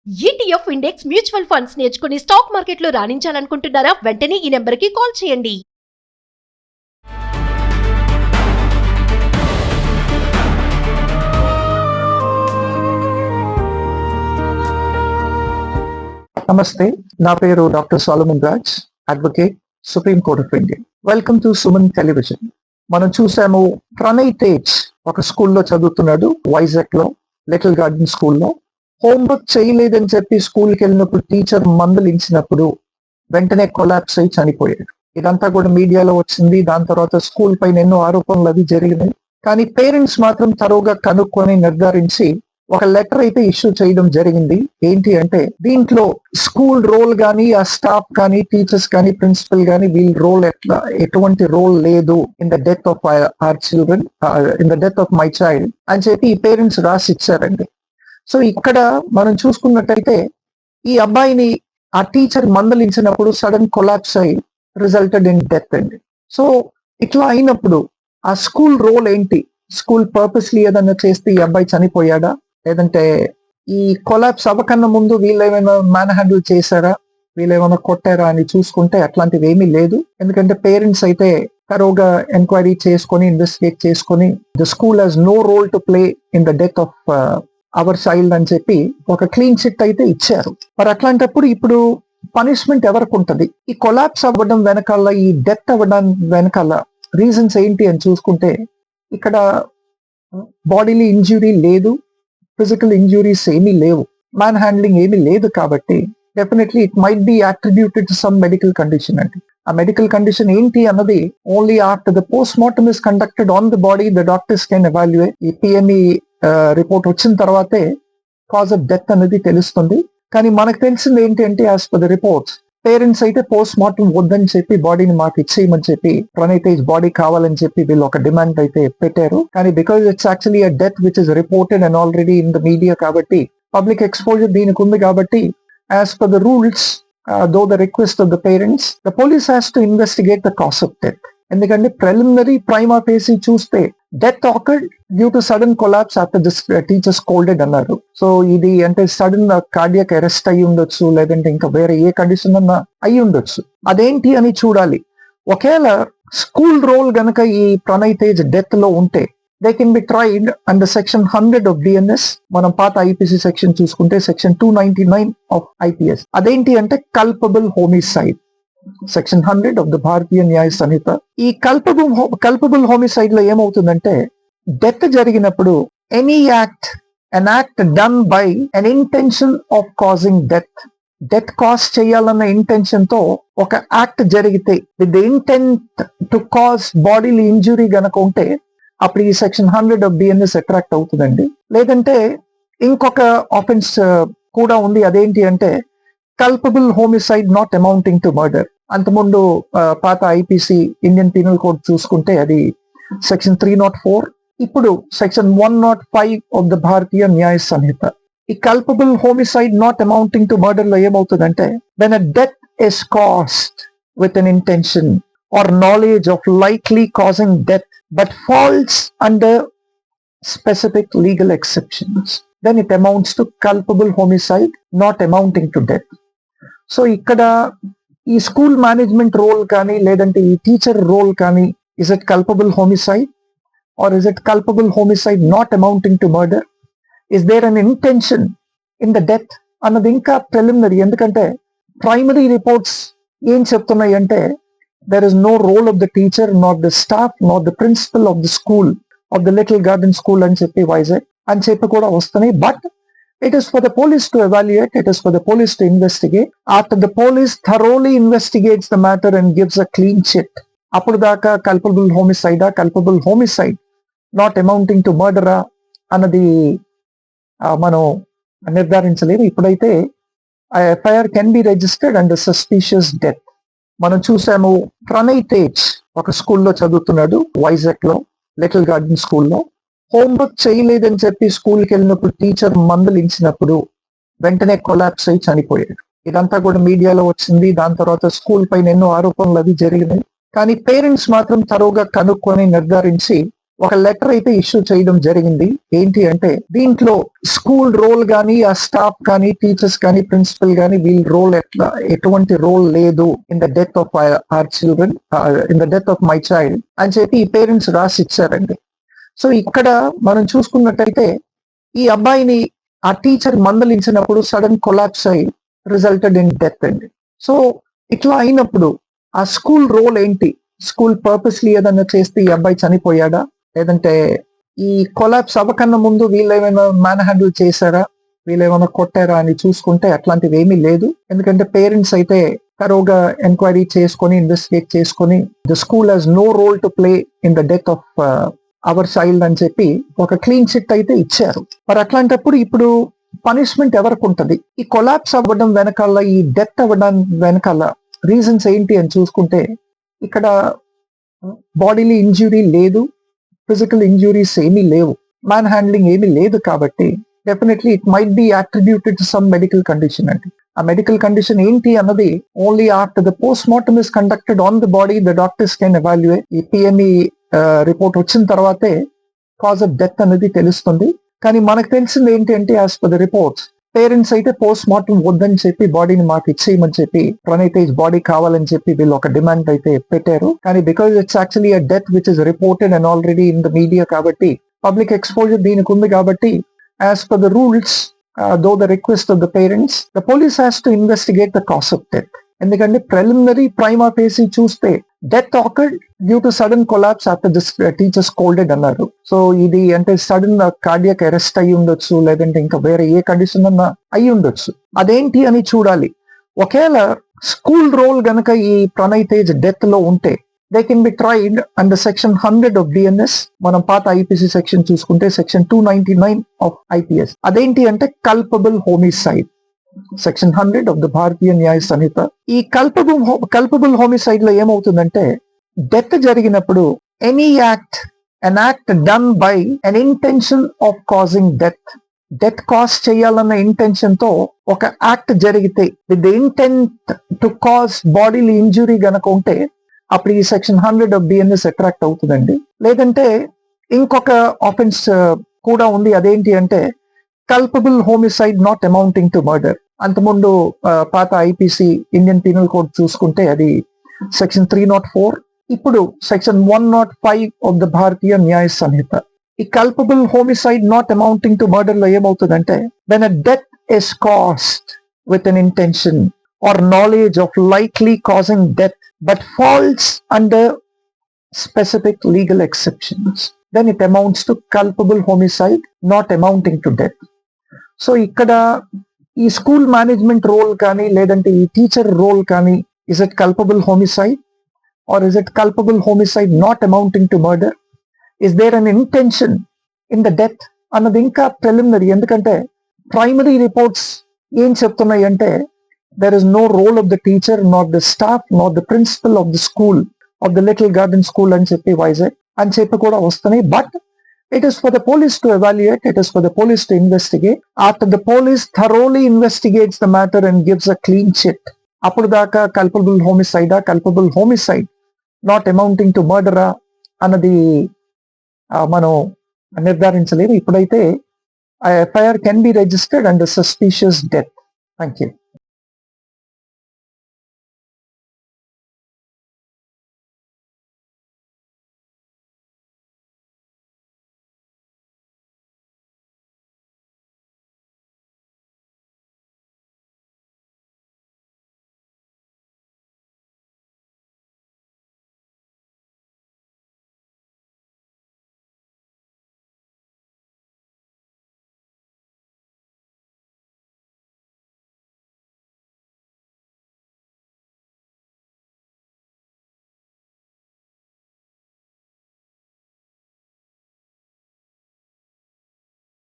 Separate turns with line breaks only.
ETF index mutual funds నేర్చుకుని stock మార్కెట్లో రాణించాలనుకుంటున్నారా? వెంటనే ఈ నెంబర్కి కాల్ చేయండి.
నమస్తే, నా పేరు doctor Solomon Raj, advocate, supreme court of India. Welcome to Suman television. మనం చూసాము, ప్రణయ్ తేజ్ ఒక స్కూల్లో చదువుతున్నాడు, వైజాగ్ లో లిటిల్ గార్డెన్ స్కూల్లో. హోంవర్క్ చేయలేదని చెప్పి స్కూల్కి వెళ్ళినప్పుడు టీచర్ మందలించినప్పుడు వెంటనే కొలాప్స్ అయి చనిపోయాడు. ఇదంతా కూడా మీడియాలో వచ్చింది. దాని తర్వాత స్కూల్ పైన ఎన్నో ఆరోపణలు అవి జరిగినాయి. కానీ పేరెంట్స్ మాత్రం తరువుగా కనుక్కొని నిర్ధారించి ఒక లెటర్ అయితే ఇష్యూ చేయడం జరిగింది. ఏంటి అంటే, దీంట్లో స్కూల్ రోల్ కానీ, ఆ స్టాఫ్ కానీ, టీచర్స్ కానీ, ప్రిన్సిపల్ కానీ, వీళ్ళ రోల్ ఎటువంటి రోల్ లేదు in the death of our children, in the death of my child అని చెప్పి ఈ పేరెంట్స్ రాసి ఇచ్చారండి. సో ఇక్కడ మనం చూసుకున్నట్టయితే ఈ అబ్బాయిని ఆ టీచర్ మందలించినప్పుడు సడన్ కొలాప్స్ అయి రిజల్టెడ్ ఇన్ డెత్ అండి. సో ఇట్లా అయినప్పుడు ఆ స్కూల్ రోల్ ఏంటి? స్కూల్ పర్పస్లీ ఏదన్నా చేస్తే ఈ అబ్బాయి చనిపోయాడా, లేదంటే ఈ కొలాప్స్ అవ్వకన్నా ముందు వీళ్ళు ఏమైనా మ్యాన్ హ్యాండిల్ చేశారా, వీళ్ళు ఏమైనా కొట్టారా అని చూసుకుంటే అట్లాంటివి ఏమీ లేదు. ఎందుకంటే పేరెంట్స్ అయితే తరోగా ఎంక్వైరీ చేసుకొని, ఇన్వెస్టిగేట్ చేసుకొని, the school has no role to play in the death of our child అని చెప్పి ఒక క్లీన్ చిట్ అయితే ఇచ్చారు. మరి అట్లాంటప్పుడు ఇప్పుడు పనిష్మెంట్ ఎవరికి ఉంటది? ఈ కొలాప్స్ అవ్వడం వెనకాల, ఈ డెత్ అవ్వడం వెనకాల రీజన్స్ ఏంటి అని చూసుకుంటే, ఇక్కడ బాడీలీ ఇంజ్యూరీ లేదు, ఫిజికల్ ఇంజ్యూరీస్ ఏమీ లేవు, మ్యాన్ హ్యాండ్లింగ్ ఏమీ లేదు. కాబట్టి definitely it might be attributed to some medical condition అండి. ఆ మెడికల్ కండిషన్ ఏంటి అన్నది only after the post mortem is conducted on the body the doctors can evaluate. ఈ పిఎంఈ రిపోర్ట్ వచ్చిన తర్వాతే కాజ్ ఆఫ్ డెత్ అనేది తెలుస్తుంది. కానీ మనకు తెలిసింది ఏంటి అంటే, as per the reports, parents అయితే పోస్ట్ మార్టం వద్దని చెప్పి బాడీని మాకు ఇచ్చేయమని చెప్పి, ప్రణయ్ తేజ్ బాడీ కావాలని చెప్పి వీళ్ళు ఒక డిమాండ్ అయితే పెట్టారు. కానీ because it's actually a death which is reported and already in the media, కాబట్టి పబ్లిక్ ఎక్స్పోజర్ దీనికి ఉంది. కాబట్టి as per the rules, though the request of the parents, the police has to investigate the cause of death. ఎందుకంటే preliminary prima facie చూస్తే death occurred due to sudden collapse after this teacher scolded అన్నారు. So ఇది అంటే sudden cardiac arrest అయ్యి ఉండొచ్చు, లేదంటే ఇంకా వేరే ఏ కండిషన్ అన్నా అయ్యి ఉండొచ్చు. అదేంటి అని చూడాలి. ఒకవేళ స్కూల్ రోల్ గనక ఈ ప్రణయ్ తేజ్ డెత్ లో ఉంటే, they can be tried under section 100 of BNS. మనం పాత ఐపీసీ సెక్షన్ చూసుకుంటే సెక్షన్ 299 ఆఫ్ ఐపీఎస్. అదేంటి అంటే culpable homicide, section 100 of the Bharatiya Nyaya Sanhita. ఈ కల్పబుల్ హోమిసైడ్ లో ఏమవుతుందంటే, డెత్ జరిగినప్పుడు any act, an act done by an intention of causing death, death cause చేయాలన్న ఇంటెన్షన్ తో ఒక యాక్ట్ జరిగితే, with the intent to cause bodily injury గనక ఉంటే, అప్పుడు ఈ సెక్షన్ 100 ఆఫ్ బిఎన్ఎస్ అట్రాక్ట్ అవుతుందండి. లేదంటే ఇంకొక ఆఫెన్స్ కూడా ఉంది. అదేంటి అంటే culpable homicide not amounting to murder. అంతకుముందు పాత ఐపీసీ ఇండియన్ పీనల్ కోడ్ చూసుకుంటే అది సెక్షన్ 304, ఇప్పుడు section 105 of the Bharatiya Nyaya Sanhita. ఈ culpable homicide not amounting to murder లో ఏమవుతుందంటే, when a death is caused with an intention or knowledge of likely causing death but falls under specific legal exceptions, then it amounts to culpable homicide not amounting to death. So ఇక్కడ ఈ school management role కానీ, లేదంటే ఈ teacher role కానీ, is it culpable homicide or is it culpable homicide not amounting to murder? Is there an intention in the death అన్నది ఇంకా preliminary. ఎందుకంటే primary reports ఏం చెప్తున్నాయి అంటే, there is no role of the teacher, not the staff, not the principal of the school of the Little Garden School అని చెప్పి వైజాగ్ అని చెప్పి కూడా వస్తున్నాయి. But it is for the police to evaluate, it is for the police to investigate. After the police thoroughly investigates the matter and gives a clean chit, అప్పుడు దాకా culpable homicide not amounting to మర్డరా అన్నది మనం నిర్ధారించలేము. ఇప్పుడైతే FIR can be registered under suspicious death. మనం చూసాము, ప్రణయ్ తేజ్ ఒక స్కూల్లో చదువుతున్నాడు, వైజాగ్ లో లిటిల్ గార్డెన్ స్కూల్లో. హోంవర్క్ చేయలేదని చెప్పి స్కూల్కి వెళ్ళినప్పుడు టీచర్ మందలించినప్పుడు వెంటనే కొలాప్స్ అయి చనిపోయాడు. ఇదంతా కూడా మీడియాలో వచ్చింది. దాని తర్వాత స్కూల్ పైన ఎన్నో ఆరోపణలు అవి జరిగినాయి. కానీ పేరెంట్స్ మాత్రం తరువుగా కనుక్కొని నిర్ధారించి ఒక లెటర్ అయితే ఇష్యూ చేయడం జరిగింది. ఏంటి అంటే దీంట్లో స్కూల్ రోల్ కానీ, ఆ స్టాఫ్ కానీ, టీచర్స్ కానీ, ప్రిన్సిపల్ కానీ వీళ్ళ రోల్ ఎటువంటి రోల్ లేదు in the death of our children, in the death of my child అని చెప్పి ఈ పేరెంట్స్ రాసి ఇచ్చారండి. సో ఇక్కడ మనం చూసుకున్నట్టయితే ఈ అబ్బాయిని ఆ టీచర్ మందలించినప్పుడు సడన్ కొలాప్స్ అయి రిజల్టెడ్ ఇన్ డెత్ అండి. సో ఇట్లా అయినప్పుడు ఆ స్కూల్ రోల్ ఏంటి? స్కూల్ పర్పస్లీ ఏదన్నా చేస్తే ఈ అబ్బాయి చనిపోయాడా, లేదంటే ఈ కొలాప్స్ అవ్వకన్నా ముందు వీళ్ళు ఏమైనా మ్యాన్ హ్యాండిల్ చేశారా, వీళ్ళు ఏమైనా కొట్టారా అని చూసుకుంటే అట్లాంటివి ఏమీ లేదు. ఎందుకంటే పేరెంట్స్ అయితే తరోగా ఎంక్వైరీ చేసుకొని ఇన్వెస్టిగేట్ చేసుకొని the school has no role to play in the death of our child అని చెప్పి ఒక క్లీన్ చిట్ అయితే ఇచ్చారు. మరి అట్లాంటప్పుడు ఇప్పుడు పనిష్మెంట్ ఎవరికి ఉంటది? ఈ కొలాప్స్ అవ్వడం వెనకాల, ఈ డెత్ అవ్వడం వెనకాల రీజన్స్ ఏంటి అని చూసుకుంటే ఇక్కడ బాడీలీ ఇంజ్యూరీ లేదు, ఫిజికల్ ఇంజ్యూరీస్ ఏమీ లేవు, మ్యాన్ హ్యాండ్లింగ్ ఏమీ లేదు. కాబట్టి definitely it might be attributed to some medical condition అండి. ఆ మెడికల్ కండిషన్ ఏంటి అన్నది only after the post mortem is conducted on the body the doctors can evaluate. ఈ పిఎంఈ రిపోర్ట్ వచ్చిన తర్వాతే కాజ్ ఆఫ్ డెత్ అనేది తెలుస్తుంది. కానీ మనకు తెలిసింది ఏంటి అంటే as per the reports parents అయితే పోస్ట్ మార్టం వద్దని చెప్పి బాడీని మాకు ఇచ్చేయమని చెప్పి ప్రణయ్ తేజ్ బాడీ కావాలని చెప్పి వీళ్ళు ఒక డిమాండ్ అయితే పెట్టారు. కానీ because it's actually a death which is reported and already in the media కాబట్టి పబ్లిక్ ఎక్స్పోజర్ దీనికి ఉంది కాబట్టి as per the rules though the request of the parents the police has to investigate the cause of death. ఎందుకంటే preliminary prima facie చూస్తే death occurred due to sudden collapse after this teacher scolded అన్నారు. So ఇది అంటే sudden cardiac arrest అయ్యి ఉండొచ్చు, లేదంటే ఇంకా వేరే ఏ కండిషన్ అన్నా అయ్యి ఉండొచ్చు. అదేంటి అని చూడాలి. ఒకవేళ స్కూల్ రోల్ గనక ఈ ప్రణయ్ తేజ్ డెత్ లో ఉంటే they can be tried under section 100 of BNS. మనం పాత ఐపీసీ సెక్షన్ చూసుకుంటే సెక్షన్ 299 ఆఫ్ ఐపీఎస్. అదేంటి అంటే culpable homicide, section 100 of the Bharatiya Nyaya Sanhita. ఈ కల్పబుల్ హోమిసైడ్ లో ఏమవుతుందంటే డెత్ జరిగినప్పుడు any act, an act done by an intention of causing death cause చేయాలన్న ఇంటెన్షన్ తో ఒక యాక్ట్ జరిగితే with the intent to cause bodily injury గనక ఉంటే అప్పుడు ఈ సెక్షన్ 100 ఆఫ్ బిఎన్ఎస్ అట్రాక్ట్ అవుతుందండి. లేదంటే ఇంకొక ఆఫెన్స్ కూడా ఉంది. అదేంటి అంటే culpable homicide not amounting to murder. అంతకుముందు పాత ఐపీసీ ఇండియన్ పీనల్ కోడ్ చూసుకుంటే అది సెక్షన్ 304, ఇప్పుడు section 105 of the Bharatiya Nyaya Sanhita. ఈ culpable homicide not amounting to murder లో ఏమవుతుందంటే when a death is caused with an intention or knowledge of likely causing death but falls under specific legal exceptions, then it amounts to culpable homicide not amounting to death. So ఇక్కడ ఈ school management role కానీ లేదంటే ఈ teacher role కానీ is it culpable homicide or is it culpable homicide not amounting to murder? Is there an intention in the death అన్నది ఇంకా preliminary. ఎందుకంటే primary reports ఏం చెప్తున్నాయి అంటే there is no role of the teacher, not the staff, not the principal of the school of the Little Garden School అని చెప్పి వైజాగ్ అని చెప్పి కూడా వస్తున్నాయి. But it is for the police to evaluate, it is for the police to investigate. After the police thoroughly investigates the matter and gives a clean chit, అప్పుడు దాకా culpable homicide not amounting to మర్డరా అన్నది మనం నిర్ధారించలేము. ఇప్పుడైతే FIR can be registered under suspicious death. Thank you.